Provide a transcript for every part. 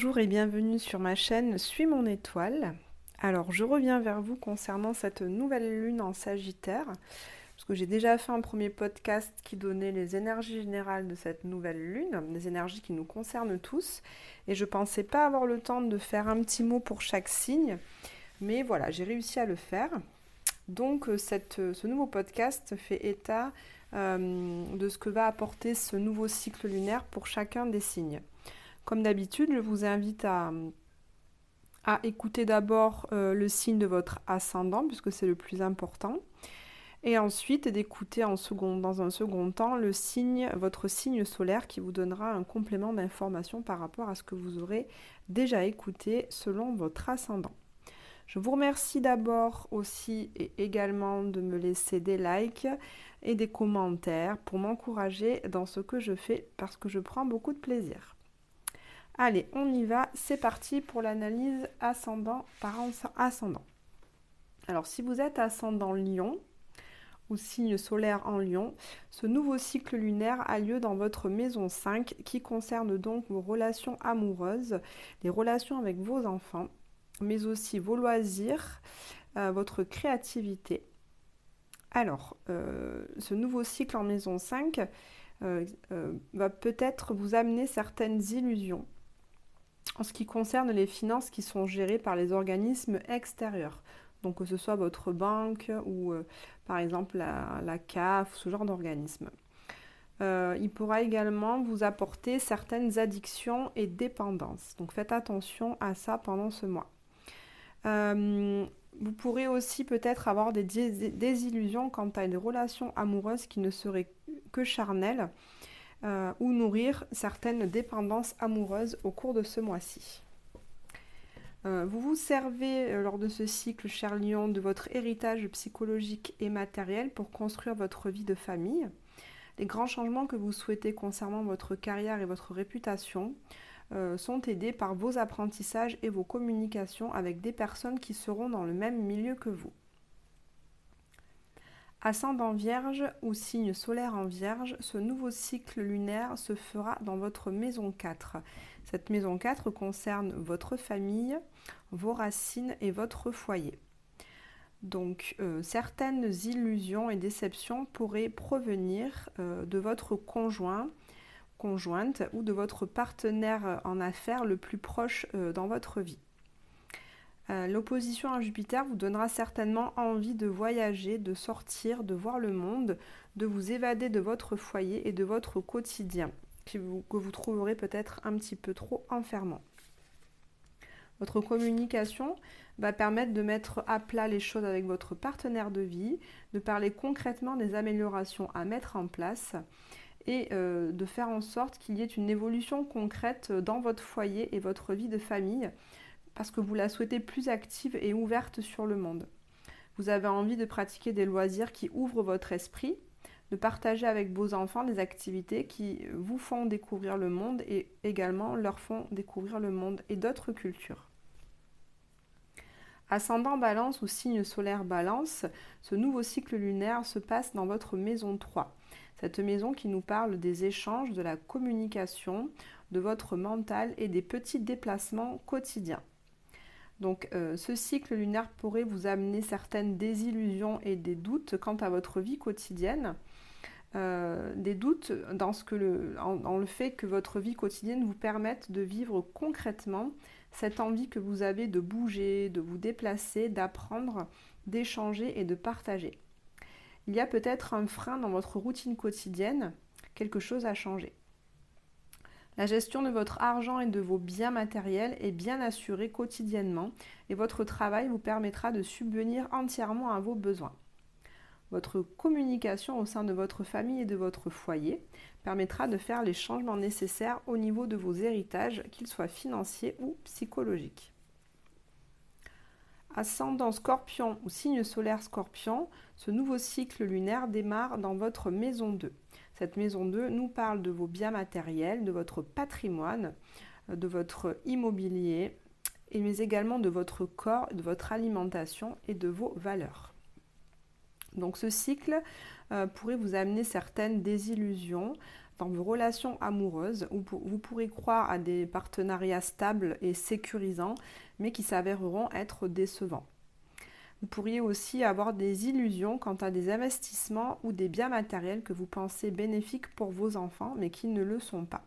Bonjour et bienvenue sur ma chaîne Suis mon étoile. Alors je reviens vers vous concernant cette nouvelle lune en Sagittaire, parce que j'ai déjà fait un premier podcast qui donnait les énergies générales de cette nouvelle lune, des énergies qui nous concernent tous, et je pensais pas avoir le temps de faire un petit mot pour chaque signe, mais voilà, j'ai réussi à le faire. Donc ce nouveau podcast fait état de ce que va apporter ce nouveau cycle lunaire pour chacun des signes. Comme d'habitude, je vous invite à écouter d'abord le signe de votre ascendant, puisque c'est le plus important, et ensuite d'écouter dans un second temps votre signe solaire qui vous donnera un complément d'information par rapport à ce que vous aurez déjà écouté selon votre ascendant. Je vous remercie d'abord aussi et également de me laisser des likes et des commentaires pour m'encourager dans ce que je fais parce que je prends beaucoup de plaisir. Allez, on y va, c'est parti pour l'analyse ascendant par ascendant. Alors si vous êtes ascendant Lion ou signe solaire en Lion, ce nouveau cycle lunaire a lieu dans votre maison 5 qui concerne donc vos relations amoureuses, les relations avec vos enfants, mais aussi vos loisirs, votre créativité. Alors, ce nouveau cycle en maison 5 va peut-être vous amener certaines illusions en ce qui concerne les finances qui sont gérées par les organismes extérieurs. Donc que ce soit votre banque ou par exemple la CAF, ce genre d'organisme. Il pourra également vous apporter certaines addictions et dépendances. Donc faites attention à ça pendant ce mois. Vous pourrez aussi peut-être avoir des désillusions quant à une relation amoureuse qui ne serait que charnelle ou nourrir certaines dépendances amoureuses au cours de ce mois-ci. Vous vous servez lors de ce cycle, cher Lion, de votre héritage psychologique et matériel pour construire votre vie de famille. Les grands changements que vous souhaitez concernant votre carrière et votre réputation sont aidés par vos apprentissages et vos communications avec des personnes qui seront dans le même milieu que vous. Ascendant Vierge ou signe solaire en Vierge, ce nouveau cycle lunaire se fera dans votre maison 4. Cette maison 4 concerne votre famille, vos racines et votre foyer. Donc certaines illusions et déceptions pourraient provenir de votre conjointe ou de votre partenaire en affaires le plus proche dans votre vie. L'opposition à Jupiter vous donnera certainement envie de voyager, de sortir, de voir le monde, de vous évader de votre foyer et de votre quotidien, que vous trouverez peut-être un petit peu trop enfermant. Votre communication va permettre de mettre à plat les choses avec votre partenaire de vie, de parler concrètement des améliorations à mettre en place et de faire en sorte qu'il y ait une évolution concrète dans votre foyer et votre vie de famille, parce que vous la souhaitez plus active et ouverte sur le monde. Vous avez envie de pratiquer des loisirs qui ouvrent votre esprit, de partager avec vos enfants des activités qui vous font découvrir le monde et également leur font découvrir le monde et d'autres cultures. Ascendant Balance ou signe solaire Balance, ce nouveau cycle lunaire se passe dans votre maison 3. Cette maison qui nous parle des échanges, de la communication, de votre mental et des petits déplacements quotidiens. Donc ce cycle lunaire pourrait vous amener certaines désillusions et des doutes quant à votre vie quotidienne. Des doutes dans le fait que votre vie quotidienne vous permette de vivre concrètement cette envie que vous avez de bouger, de vous déplacer, d'apprendre, d'échanger et de partager. Il y a peut-être un frein dans votre routine quotidienne, quelque chose à changer. La gestion de votre argent et de vos biens matériels est bien assurée quotidiennement et votre travail vous permettra de subvenir entièrement à vos besoins. Votre communication au sein de votre famille et de votre foyer permettra de faire les changements nécessaires au niveau de vos héritages, qu'ils soient financiers ou psychologiques. Ascendant Scorpion ou signe solaire Scorpion, ce nouveau cycle lunaire démarre dans votre maison 2. Cette maison 2 nous parle de vos biens matériels, de votre patrimoine, de votre immobilier, mais également de votre corps, de votre alimentation et de vos valeurs. Donc ce cycle pourrait vous amener certaines désillusions dans vos relations amoureuses, où vous pourrez croire à des partenariats stables et sécurisants, mais qui s'avéreront être décevants. Vous pourriez aussi avoir des illusions quant à des investissements ou des biens matériels que vous pensez bénéfiques pour vos enfants, mais qui ne le sont pas.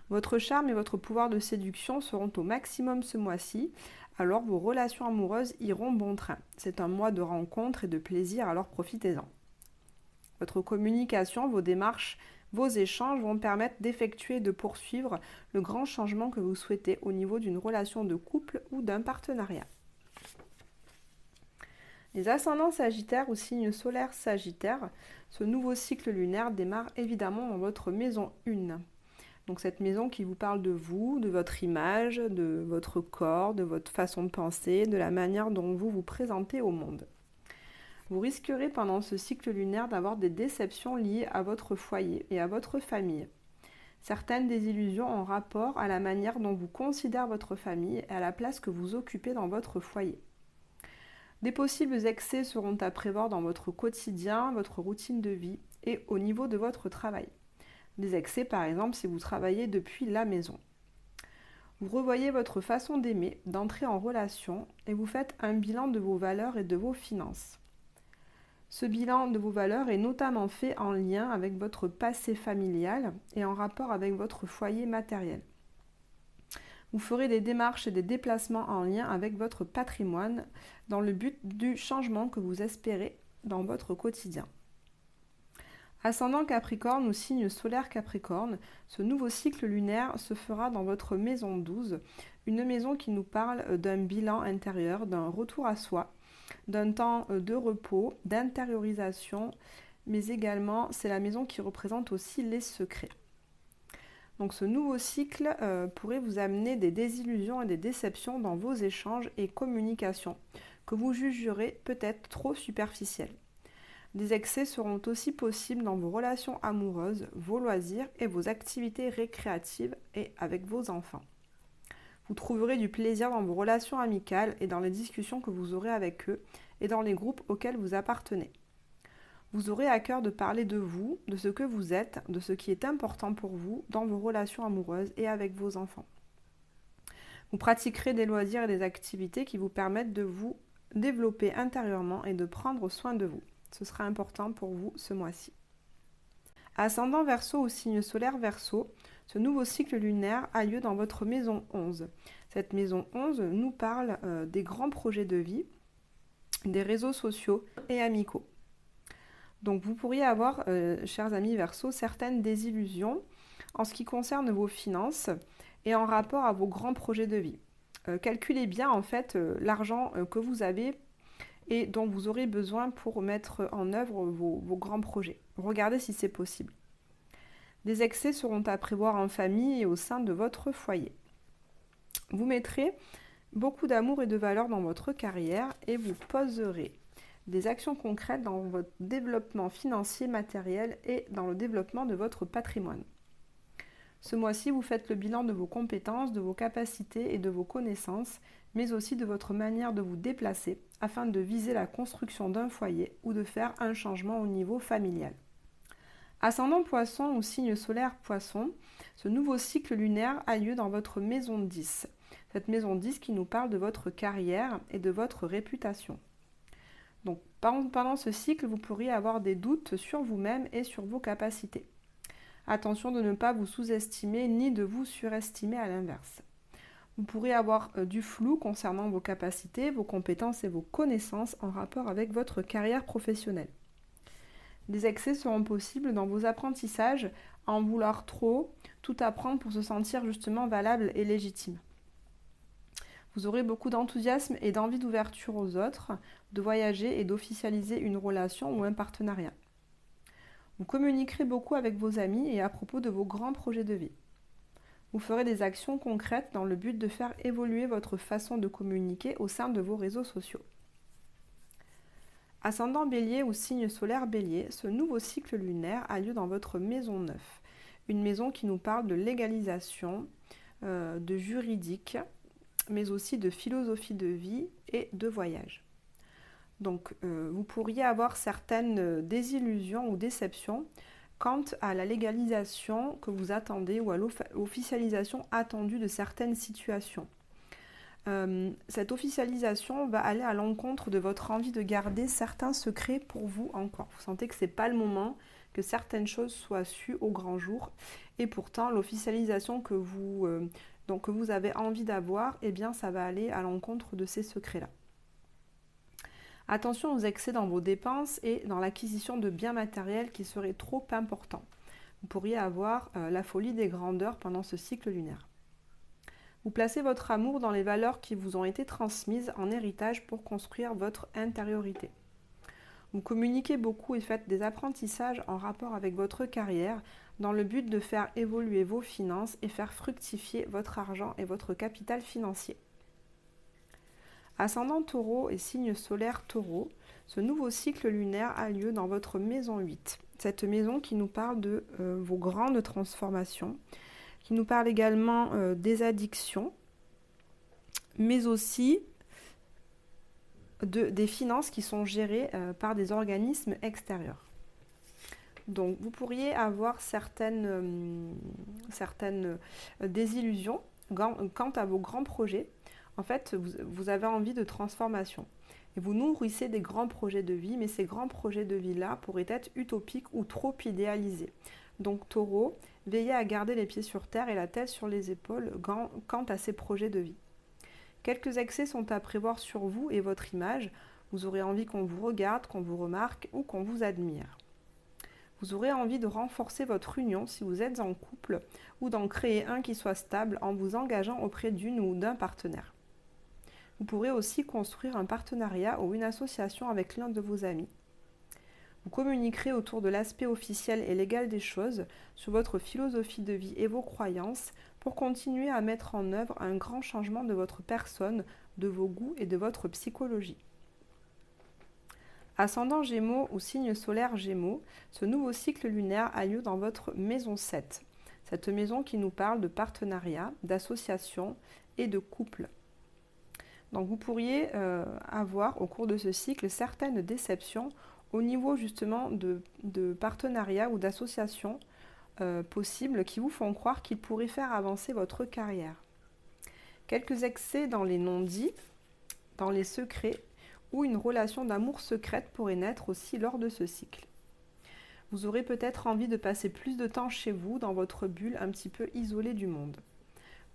Votre charme et votre pouvoir de séduction seront au maximum ce mois-ci, alors vos relations amoureuses iront bon train. C'est un mois de rencontres et de plaisir, alors profitez-en. Votre communication, vos démarches, vos échanges vont permettre d'effectuer et de poursuivre le grand changement que vous souhaitez au niveau d'une relation de couple ou d'un partenariat. Les ascendants sagittaires ou signes solaires sagittaires, ce nouveau cycle lunaire démarre évidemment dans votre maison 1. Donc cette maison qui vous parle de vous, de votre image, de votre corps, de votre façon de penser, de la manière dont vous vous présentez au monde. Vous risquerez pendant ce cycle lunaire d'avoir des déceptions liées à votre foyer et à votre famille. Certaines désillusions en rapport à la manière dont vous considérez votre famille et à la place que vous occupez dans votre foyer. Des possibles excès seront à prévoir dans votre quotidien, votre routine de vie et au niveau de votre travail. Des excès par exemple si vous travaillez depuis la maison. Vous revoyez votre façon d'aimer, d'entrer en relation et vous faites un bilan de vos valeurs et de vos finances. Ce bilan de vos valeurs est notamment fait en lien avec votre passé familial et en rapport avec votre foyer matériel. Vous ferez des démarches et des déplacements en lien avec votre patrimoine dans le but du changement que vous espérez dans votre quotidien. Ascendant Capricorne ou signe solaire Capricorne, ce nouveau cycle lunaire se fera dans votre maison 12, une maison qui nous parle d'un bilan intérieur, d'un retour à soi, d'un temps de repos, d'intériorisation, mais également c'est la maison qui représente aussi les secrets. Donc ce nouveau cycle pourrait vous amener des désillusions et des déceptions dans vos échanges et communications, que vous jugerez peut-être trop superficielles. Des excès seront aussi possibles dans vos relations amoureuses, vos loisirs et vos activités récréatives et avec vos enfants. Vous trouverez du plaisir dans vos relations amicales et dans les discussions que vous aurez avec eux et dans les groupes auxquels vous appartenez. Vous aurez à cœur de parler de vous, de ce que vous êtes, de ce qui est important pour vous dans vos relations amoureuses et avec vos enfants. Vous pratiquerez des loisirs et des activités qui vous permettent de vous développer intérieurement et de prendre soin de vous. Ce sera important pour vous ce mois-ci. Ascendant Verseau ou signe solaire Verseau, ce nouveau cycle lunaire a lieu dans votre maison 11. Cette maison 11 nous parle des grands projets de vie, des réseaux sociaux et amicaux. Donc vous pourriez avoir, chers amis Verseau, certaines désillusions en ce qui concerne vos finances et en rapport à vos grands projets de vie. Calculez bien en fait l'argent que vous avez et dont vous aurez besoin pour mettre en œuvre vos grands projets. Regardez si c'est possible. Des excès seront à prévoir en famille et au sein de votre foyer. Vous mettrez beaucoup d'amour et de valeur dans votre carrière et vous poserez des actions concrètes dans votre développement financier, matériel et dans le développement de votre patrimoine. Ce mois-ci, vous faites le bilan de vos compétences, de vos capacités et de vos connaissances, mais aussi de votre manière de vous déplacer afin de viser la construction d'un foyer ou de faire un changement au niveau familial. Ascendant Poisson ou signe solaire Poisson, ce nouveau cycle lunaire a lieu dans votre maison 10. Cette maison 10 qui nous parle de votre carrière et de votre réputation. Donc pendant ce cycle, vous pourriez avoir des doutes sur vous-même et sur vos capacités. Attention de ne pas vous sous-estimer ni de vous surestimer à l'inverse. Vous pourrez avoir du flou concernant vos capacités, vos compétences et vos connaissances en rapport avec votre carrière professionnelle. Des excès seront possibles dans vos apprentissages, à en vouloir trop, tout apprendre pour se sentir justement valable et légitime. Vous aurez beaucoup d'enthousiasme et d'envie d'ouverture aux autres, de voyager et d'officialiser une relation ou un partenariat. Vous communiquerez beaucoup avec vos amis et à propos de vos grands projets de vie. Vous ferez des actions concrètes dans le but de faire évoluer votre façon de communiquer au sein de vos réseaux sociaux. Ascendant Bélier ou signe solaire Bélier, ce nouveau cycle lunaire a lieu dans votre maison 9. Une maison qui nous parle de légalisation, de juridique, mais aussi de philosophie de vie et de voyage. Donc vous pourriez avoir certaines désillusions ou déceptions quant à la légalisation que vous attendez ou à l'officialisation attendue de certaines situations. Cette officialisation va aller à l'encontre de votre envie de garder certains secrets pour vous encore. Vous sentez que ce n'est pas le moment que certaines choses soient sues au grand jour. Et pourtant, l'officialisation que vous avez envie d'avoir, eh bien, ça va aller à l'encontre de ces secrets-là. Attention aux excès dans vos dépenses et dans l'acquisition de biens matériels qui seraient trop importants. Vous pourriez avoir la folie des grandeurs pendant ce cycle lunaire. Vous placez votre amour dans les valeurs qui vous ont été transmises en héritage pour construire votre intériorité. Vous communiquez beaucoup et faites des apprentissages en rapport avec votre carrière dans le but de faire évoluer vos finances et faire fructifier votre argent et votre capital financier. Ascendant Taureau et signe solaire Taureau, ce nouveau cycle lunaire a lieu dans votre maison 8. Cette maison qui nous parle de vos grandes transformations, qui nous parle également des addictions, mais aussi des finances qui sont gérées par des organismes extérieurs. Donc vous pourriez avoir certaines désillusions quant à vos grands projets. En fait, vous avez envie de transformation. Et vous nourrissez des grands projets de vie, mais ces grands projets de vie-là pourraient être utopiques ou trop idéalisés. Donc Taureau, veillez à garder les pieds sur terre et la tête sur les épaules quant à ces projets de vie. Quelques excès sont à prévoir sur vous et votre image. Vous aurez envie qu'on vous regarde, qu'on vous remarque ou qu'on vous admire. Vous aurez envie de renforcer votre union si vous êtes en couple ou d'en créer un qui soit stable en vous engageant auprès d'une ou d'un partenaire. Vous pourrez aussi construire un partenariat ou une association avec l'un de vos amis. Vous communiquerez autour de l'aspect officiel et légal des choses, sur votre philosophie de vie et vos croyances, pour continuer à mettre en œuvre un grand changement de votre personne, de vos goûts et de votre psychologie. Ascendant Gémeaux ou signe solaire Gémeaux, ce nouveau cycle lunaire a lieu dans votre maison 7. Cette maison qui nous parle de partenariat, d'association et de couple. Donc vous pourriez avoir au cours de ce cycle certaines déceptions au niveau justement de partenariat ou d'association possibles qui vous font croire qu'ils pourraient faire avancer votre carrière. Quelques excès dans les non-dits, dans les secrets ou une relation d'amour secrète pourrait naître aussi lors de ce cycle. Vous aurez peut-être envie de passer plus de temps chez vous, dans votre bulle un petit peu isolée du monde.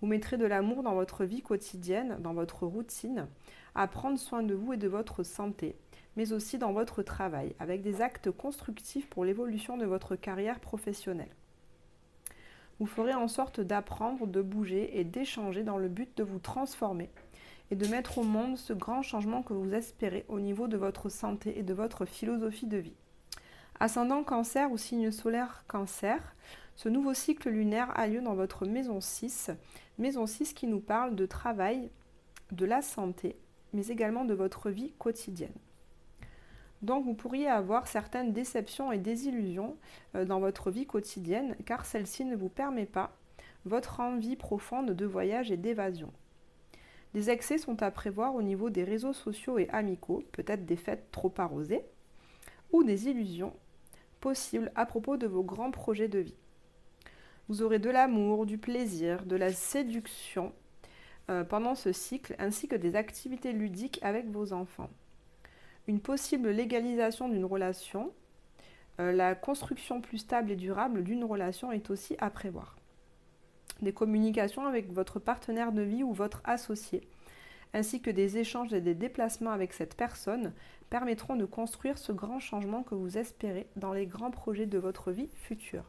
Vous mettrez de l'amour dans votre vie quotidienne, dans votre routine, à prendre soin de vous et de votre santé, mais aussi dans votre travail, avec des actes constructifs pour l'évolution de votre carrière professionnelle. Vous ferez en sorte d'apprendre, de bouger et d'échanger dans le but de vous transformer et de mettre au monde ce grand changement que vous espérez au niveau de votre santé et de votre philosophie de vie. Ascendant Cancer ou signe solaire Cancer, ce nouveau cycle lunaire a lieu dans votre maison 6 qui nous parle de travail, de la santé, mais également de votre vie quotidienne. Donc vous pourriez avoir certaines déceptions et désillusions dans votre vie quotidienne, car celle-ci ne vous permet pas votre envie profonde de voyage et d'évasion. Des excès sont à prévoir au niveau des réseaux sociaux et amicaux, peut-être des fêtes trop arrosées, ou des illusions possibles à propos de vos grands projets de vie. Vous aurez de l'amour, du plaisir, de la séduction pendant ce cycle, ainsi que des activités ludiques avec vos enfants. Une possible légalisation d'une relation, la construction plus stable et durable d'une relation est aussi à prévoir. Des communications avec votre partenaire de vie ou votre associé, ainsi que des échanges et des déplacements avec cette personne, permettront de construire ce grand changement que vous espérez dans les grands projets de votre vie future.